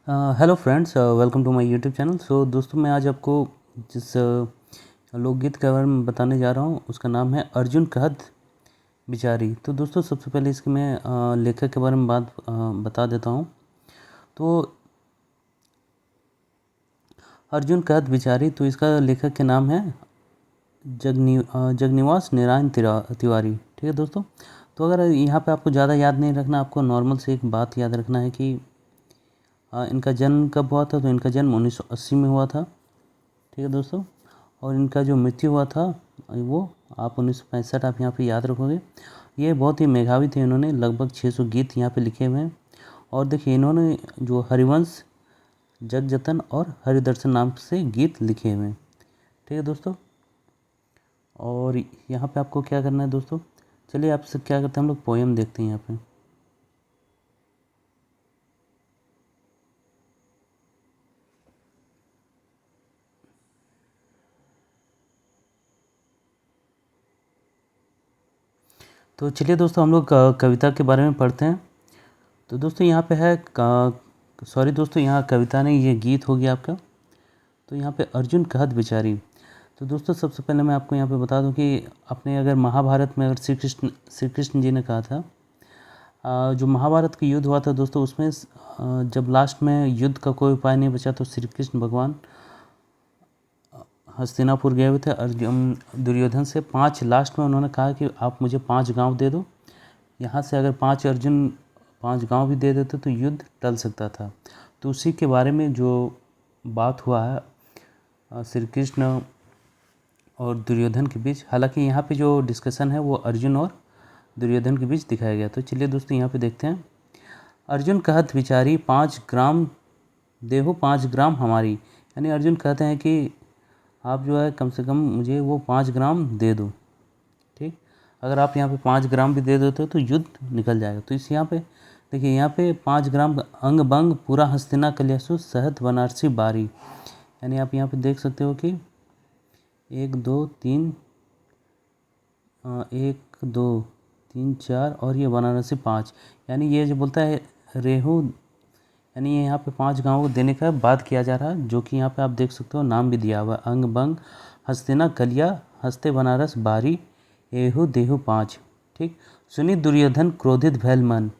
Hello friends, welcome to my YouTube channel. So दोस्तों, मैं आज आपको जिस लोकगीत के बारे में बताने जा रहा हूँ उसका नाम है अर्जुन कहत बिचारी। तो दोस्तों, सबसे पहले इसके मैं लेखक के बारे में बता देता हूँ। तो अर्जुन कहत बिचारी, तो इसका लेखक के नाम है जगनिवास नारायण तिवारी। ठीक है दोस्तों। तो अगर यहाँ पे आपको ज़्यादा याद नहीं रखना, आपको नॉर्मल से एक बात याद रखना है कि इनका जन्म कब हुआ था। तो इनका जन्म 1980 में हुआ था। ठीक है दोस्तों। और इनका जो मृत्यु हुआ था वो आप 1965 आप यहाँ पे याद रखोगे। ये बहुत ही मेधावी थे। इन्होंने लगभग 600 गीत यहाँ पे लिखे हुए हैं। और देखिए, इन्होंने जो हरिवंश, जगजतन और हरिदर्शन नाम से गीत लिखे हुए हैं। ठीक है दोस्तों। और यहाँ पे आपको क्या करना है दोस्तों, चलिए आपसे क्या करते हैं, हम लोग पोएम देखते हैं यहाँ पे। तो चलिए दोस्तों, हम लोग कविता के बारे में पढ़ते हैं। तो दोस्तों यहाँ पे है सॉरी दोस्तों, यहाँ कविता नहीं, ये गीत हो गया आपका। तो यहाँ पे अर्जुन कहत बिचारी। तो दोस्तों, सबसे पहले मैं आपको यहाँ पे बता दूं कि अपने अगर महाभारत में अगर श्री कृष्ण जी ने कहा था, जो महाभारत का युद्ध हुआ था दोस्तों, उसमें जब लास्ट में युद्ध का कोई उपाय नहीं बचा तो श्री कृष्ण भगवान हस्तिनापुर गए हुए थे अर्जुन दुर्योधन से। 5 लास्ट में उन्होंने कहा कि आप मुझे 5 गांव दे दो। यहाँ से अगर 5 गांव भी दे देते तो युद्ध टल सकता था। तो उसी के बारे में जो बात हुआ है श्री कृष्ण और दुर्योधन के बीच। हालांकि यहाँ पे जो डिस्कशन है वो अर्जुन और दुर्योधन के बीच दिखाया गया। तो चलिए दोस्तों, यहाँ पे देखते हैं। अर्जुन कहत बिचारी 5 ग्राम देहो 5 ग्राम हमारी। यानी अर्जुन कहते हैं कि आप जो है कम से कम मुझे वो 5 ग्राम दे दो। ठीक। अगर आप यहाँ पे 5 ग्राम भी दे देते हो तो युद्ध निकल जाएगा। तो इस यहाँ पे देखिए, यहाँ पे 5 ग्राम अंग बंग पूरा हस्तिना कल्यासु सहत बनारसी बारी। यानी आप यहाँ पे देख सकते हो कि 1 2 3 1 2 3 4 और ये बनारसी 5। यानी ये जो बोलता है रेहू, यानी ये यहाँ पे 5 गाँव को देने का बात किया जा रहा है, जो कि यहाँ पे आप देख सकते हो नाम भी दिया हुआ है, अंग बंग हस्तिना कलिया हस्ते बनारस बारी एहू देहू 5। ठीक। सुनी दुर्योधन क्रोधित भैल मन।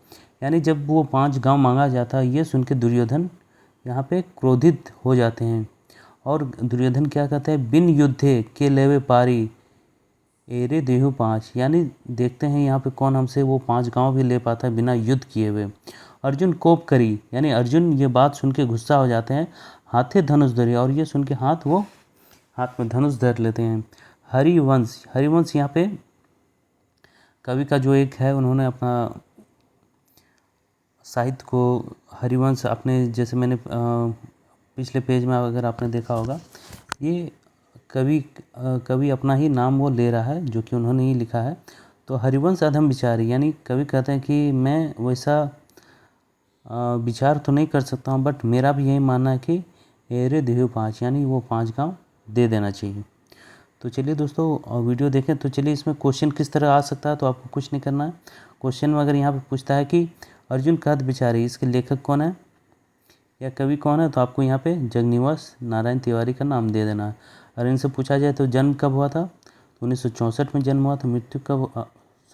यानी जब वो 5 गांव मांगा जाता है, ये सुन के दुर्योधन यहाँ पे क्रोधित हो जाते हैं। और दुर्योधन क्या कहते हैं, बिन युद्धे के लेवे पारी एरे देहू 5। यानी देखते हैं यहाँ पे कौन हमसे वो 5 गांव भी ले पाता है बिना युद्ध किए हुए। अर्जुन कोप करी, यानी अर्जुन ये बात सुन के गुस्सा हो जाते हैं। हाथे धनुष धरे, और ये सुन के हाथ में धनुष धर लेते हैं। हरिवंश यहाँ पे कवि का जो एक है, उन्होंने अपना साहित्य को हरिवंश अपने, जैसे मैंने पिछले पेज में अगर आपने देखा होगा, ये कवि अपना ही नाम वो ले रहा है जो कि उन्होंने ही लिखा है। तो हरिवंश अधम विचारी, यानी कवि कहते हैं कि मैं वैसा विचार तो नहीं कर सकता हूँ, बट मेरा भी यही मानना है कि एरे देहु 5, यानी वो 5 गांव दे देना चाहिए। तो चलिए दोस्तों, वीडियो देखें। तो चलिए, इसमें क्वेश्चन किस तरह आ सकता है, तो आपको कुछ नहीं करना है। क्वेश्चन में अगर यहाँ पे पूछता है कि अर्जुन कहत बिचारी, इसके लेखक कौन है या कवि कौन है, तो आपको यहाँ पे जगनिवास नारायण तिवारी का नाम दे देना है। अगर इनसे पूछा जाए तो जन्म कब हुआ था, तो 1964 में जन्म हुआ था। मृत्यु कब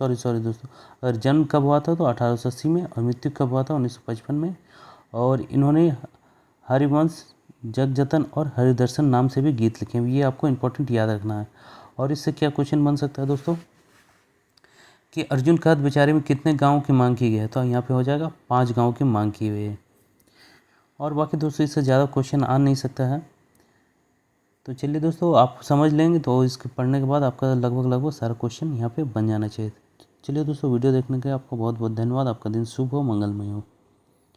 सॉरी दोस्तों, अगर जन्म कब हुआ था तो 1880 में, और मृत्यु कब हुआ था 1955 में। और इन्होंने हरिवंश, जगजतन और हरिदर्शन नाम से भी गीत लिखे हैं। ये आपको इंपॉर्टेंट याद रखना है। और इससे क्या क्वेश्चन बन सकता है दोस्तों, कि अर्जुन कहत बेचारे में कितने गाँव की मांग की गई है, तो यहाँ पे हो जाएगा 5 गाँव की मांग की हुई है। और बाकी दोस्तों, इससे ज़्यादा क्वेश्चन आ नहीं सकता है। तो चलिए दोस्तों, आप समझ लेंगे तो इसके पढ़ने के बाद आपका लगभग सारा क्वेश्चन यहाँ पे बन जाना चाहिए। चलिए दोस्तों, वीडियो देखने के लिए आपको बहुत बहुत धन्यवाद। आपका दिन शुभ हो, मंगलमय हो।